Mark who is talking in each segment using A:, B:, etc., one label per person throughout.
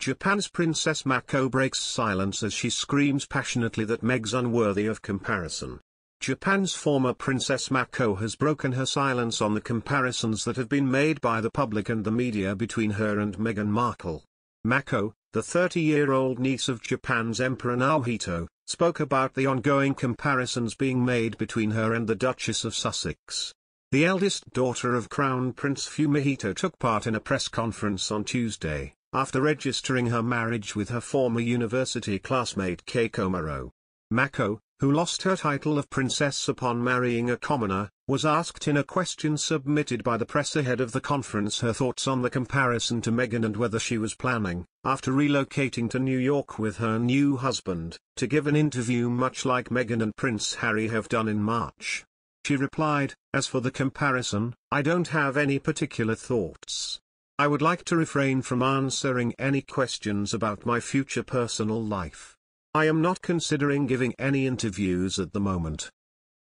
A: Japan's Princess Mako breaks silence as she screams passionately that Meg's unworthy of comparison. Japan's former Princess Mako has broken her silence on the comparisons that have been made by the public and the media between her and Meghan Markle. Mako, the 30-year-old niece of Japan's Emperor Naruhito, spoke about the ongoing comparisons being made between her and the Duchess of Sussex. The eldest daughter of Crown Prince Fumihito took part in a press conference on Tuesday, after registering her marriage with her former university classmate Kei Komuro. Mako, who lost her title of princess upon marrying a commoner, was asked in a question submitted by the press ahead of the conference her thoughts on the comparison to Meghan and whether she was planning, after relocating to New York with her new husband, to give an interview much like Meghan and Prince Harry have done in March. She replied, "As for the comparison, I don't have any particular thoughts. I would like to refrain from answering any questions about my future personal life. I am not considering giving any interviews at the moment.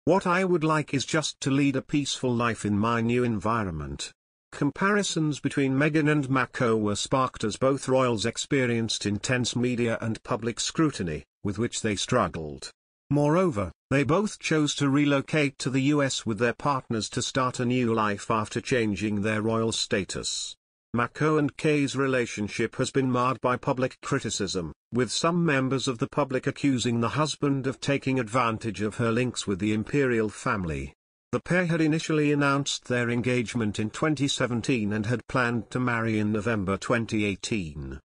A: What I would like is just to lead a peaceful life in my new environment." Comparisons between Meghan and Mako were sparked as both royals experienced intense media and public scrutiny, with which they struggled. Moreover, they both chose to relocate to the US with their partners to start a new life after changing their royal status. Mako and Kei's relationship has been marred by public criticism, with some members of the public accusing the husband of taking advantage of her links with the imperial family. The pair had initially announced their engagement in 2017 and had planned to marry in November 2018.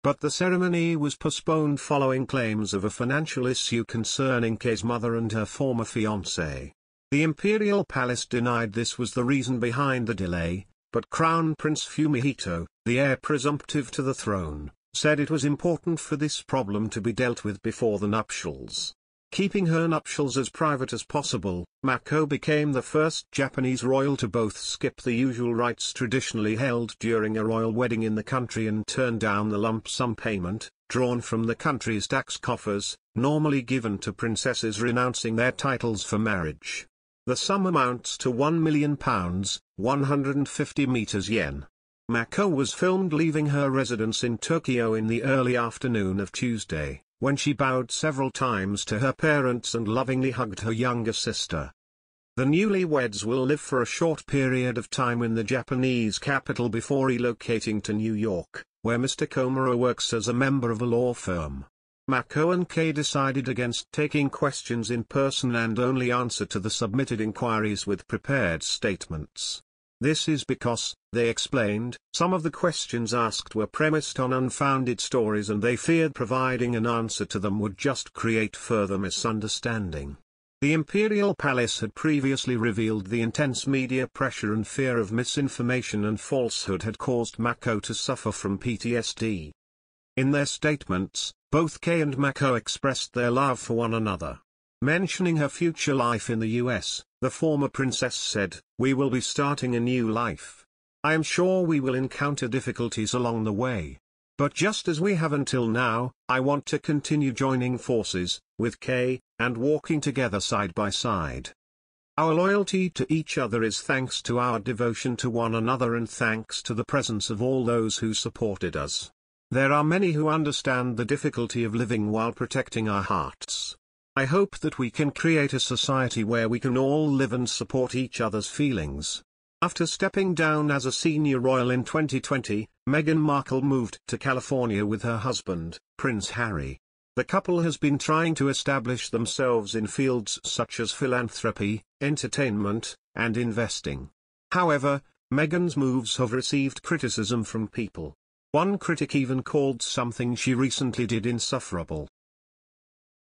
A: But the ceremony was postponed following claims of a financial issue concerning Kei's mother and her former fiancé. The imperial palace denied this was the reason behind the delay, but Crown Prince Fumihito, the heir presumptive to the throne, said it was important for this problem to be dealt with before the nuptials. Keeping her nuptials as private as possible, Mako became the first Japanese royal to both skip the usual rites traditionally held during a royal wedding in the country and turn down the lump sum payment, drawn from the country's tax coffers, normally given to princesses renouncing their titles for marriage. The sum amounts to £1 million, 150 meters yen. Mako was filmed leaving her residence in Tokyo in the early afternoon of Tuesday, when she bowed several times to her parents and lovingly hugged her younger sister. The newlyweds will live for a short period of time in the Japanese capital before relocating to New York, where Mr. Komuro works as a member of a law firm. Mako and Kei decided against taking questions in person and only answer to the submitted inquiries with prepared statements. This is because, they explained, some of the questions asked were premised on unfounded stories and they feared providing an answer to them would just create further misunderstanding. The imperial palace had previously revealed the intense media pressure and fear of misinformation and falsehood had caused Mako to suffer from PTSD. In their statements, both Kei and Mako expressed their love for one another. Mentioning her future life in the US, the former princess said, "We will be starting a new life. I am sure we will encounter difficulties along the way. But just as we have until now, I want to continue joining forces with Kei, and walking together side by side. Our loyalty to each other is thanks to our devotion to one another and thanks to the presence of all those who supported us. There are many who understand the difficulty of living while protecting our hearts. I hope that we can create a society where we can all live and support each other's feelings." After stepping down as a senior royal in 2020, Meghan Markle moved to California with her husband, Prince Harry. The couple has been trying to establish themselves in fields such as philanthropy, entertainment, and investing. However, Meghan's moves have received criticism from people. One critic even called something she recently did insufferable.